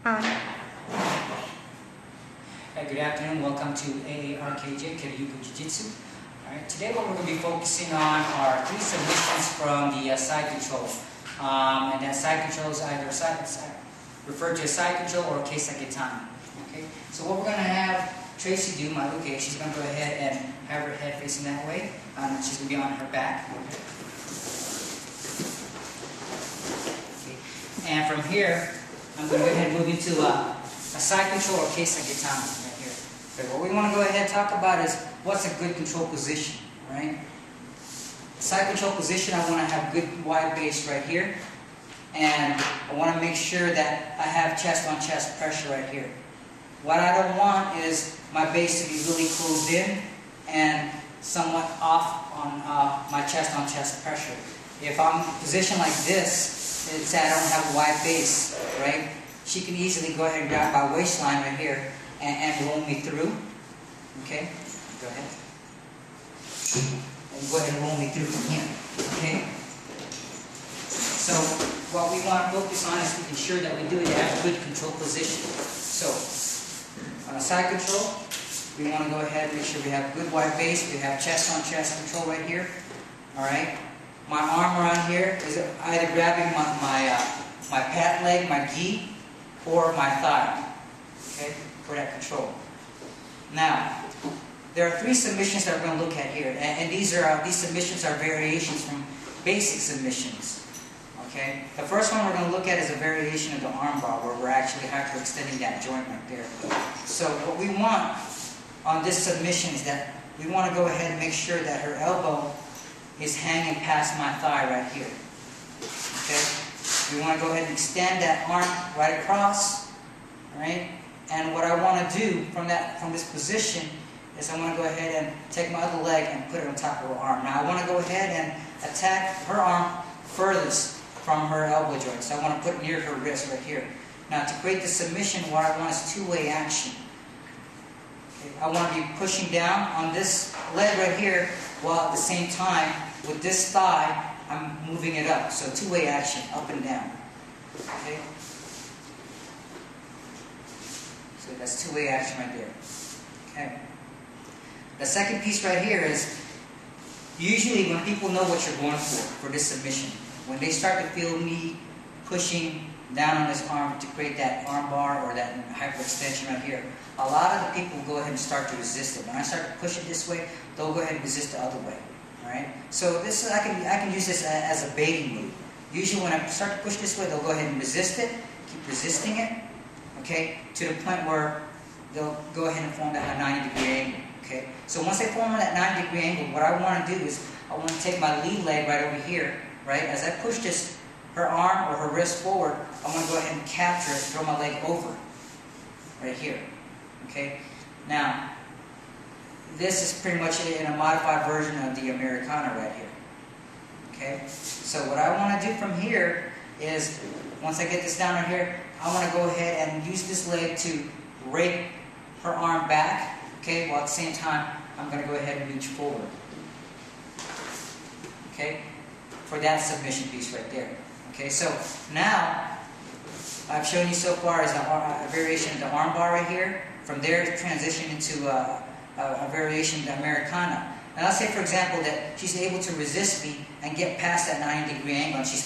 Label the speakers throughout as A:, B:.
A: On.
B: Good afternoon, welcome to AARKJ, Kiryoku Jiu Jitsu. Alright, today what we're going to be focusing on are 3 submissions from the side control. And that side control is either referred to as side control or Kesa Getame. Okay, so what we're going to have Tracy do, my okay, she's going to go ahead and have her head facing that way. She's going to be on her back. Okay. And from here, I'm going to go ahead and move into a side control or Kesa Getame right here. Okay, what we want to go ahead and talk about is what's a good control position, right? Side control position, I want to have good wide base right here. And I want to make sure that I have chest on chest pressure right here. What I don't want is my base to be really closed in and somewhat off on my chest on chest pressure. If I'm positioned like this, it's that I don't have a wide base, right? She can easily go ahead and grab my waistline right here and roll me through. Okay? Go ahead. And go ahead and roll me through from here. Okay? So what we want to focus on is making sure that we do it at a good control position. So on a side control, we want to go ahead and make sure we have good wide base. We have chest on chest control right here. Alright? My arm around here is either grabbing my pant leg, my gi, or my thigh. Okay? For that control. Now, there are 3 submissions that we're going to look at here. And these submissions are variations from basic submissions. Okay? The first one we're going to look at is a variation of the armbar, where we're actually hyperextending that joint right there. So what we want on this submission is that we want to go ahead and make sure that her elbow is hanging past my thigh right here. Okay? We want to go ahead and extend that arm right across. Right? And what I want to do from this position is I want to go ahead and take my other leg and put it on top of her arm. Now I want to go ahead and attack her arm furthest from her elbow joint. So I want to put it near her wrist right here. Now to create the submission, what I want is 2-way action. Okay, I want to be pushing down on this leg right here, while at the same time, with this thigh, I'm moving it up. So 2-way action, up and down. Okay? So that's 2-way action right there. Okay. The second piece right here is, usually when people know what you're going for this submission, when they start to feel me pushing down on this arm to create that arm bar or that hyperextension right here, a lot of the people will go ahead and start to resist it. When I start to push it this way, they'll go ahead and resist the other way. Alright? So this I can use this as a baiting move. Usually when I start to push this way, they'll go ahead and resist it, keep resisting it, okay, to the point where they'll go ahead and form that 90-degree angle. Okay? So once they form that 90-degree angle, what I want to do is I want to take my lead leg right over here, right? As I push her arm or her wrist forward, I want to go ahead and capture it, throw my leg over, right here. Okay? Now, this is pretty much in a modified version of the Americana right here. Okay? So what I want to do from here is, once I get this down right here, I want to go ahead and use this leg to rake her arm back, okay, while at the same time, I'm going to go ahead and reach forward. Okay? For that submission piece right there. Okay, so now, I've shown you so far is a variation of the armbar right here. From there, transition into a variation of the Americana. Now let's say, for example, that she's able to resist me and get past that 90-degree angle, and she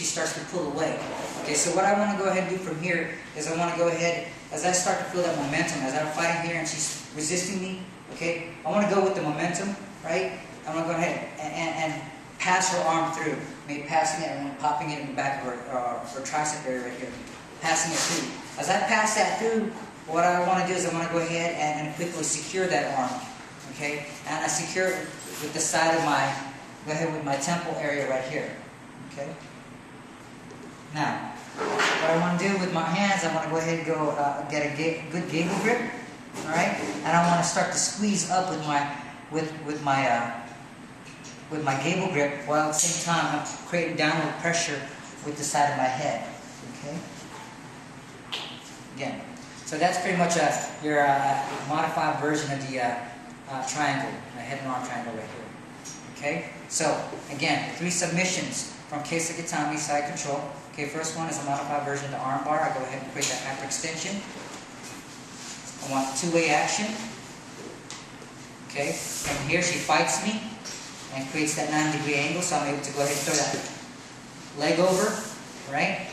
B: starts to pull away. Okay, so what I want to go ahead and do from here is I want to go ahead, as I start to feel that momentum, as I'm fighting here and she's resisting me, okay, I want to go with the momentum, right? I'm going to go ahead and pass her arm through, maybe passing it and popping it in the back of her tricep area right here, passing it through. As I pass that through, what I want to do is I want to go ahead and quickly secure that arm. Okay, and I secure it with the side of with my temple area right here. Okay. Now, what I want to do with my hands, I want to go ahead and get a good gable grip. All right, and I want to start to squeeze up with my gable grip, while at the same time I'm creating downward pressure with the side of my head. Okay. Again, so that's pretty much your modified version of the triangle, a head and arm triangle right here. Okay? So, again, 3 submissions from Kesa Getame side control. Okay, first one is a modified version of the armbar. I go ahead and create that hyperextension. I want 2-way action. Okay, from here she fights me and creates that 90-degree angle, so I'm able to go ahead and throw that leg over, right?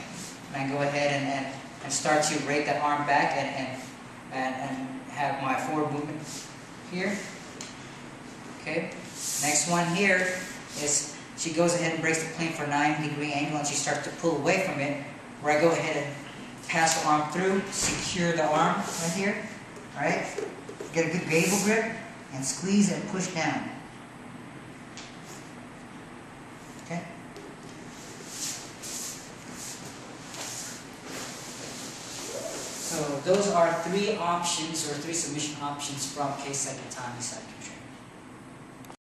B: And I go ahead and start to rake that arm back and have my forward movement here. Okay, next one here is she goes ahead and breaks the plane for a 90-degree angle and she starts to pull away from it, where I go ahead and pass the arm through, secure the arm right here, alright? Get a good gable grip and squeeze and push down. Okay? So those are 3 options or 3 submission options from Kesa Getame side.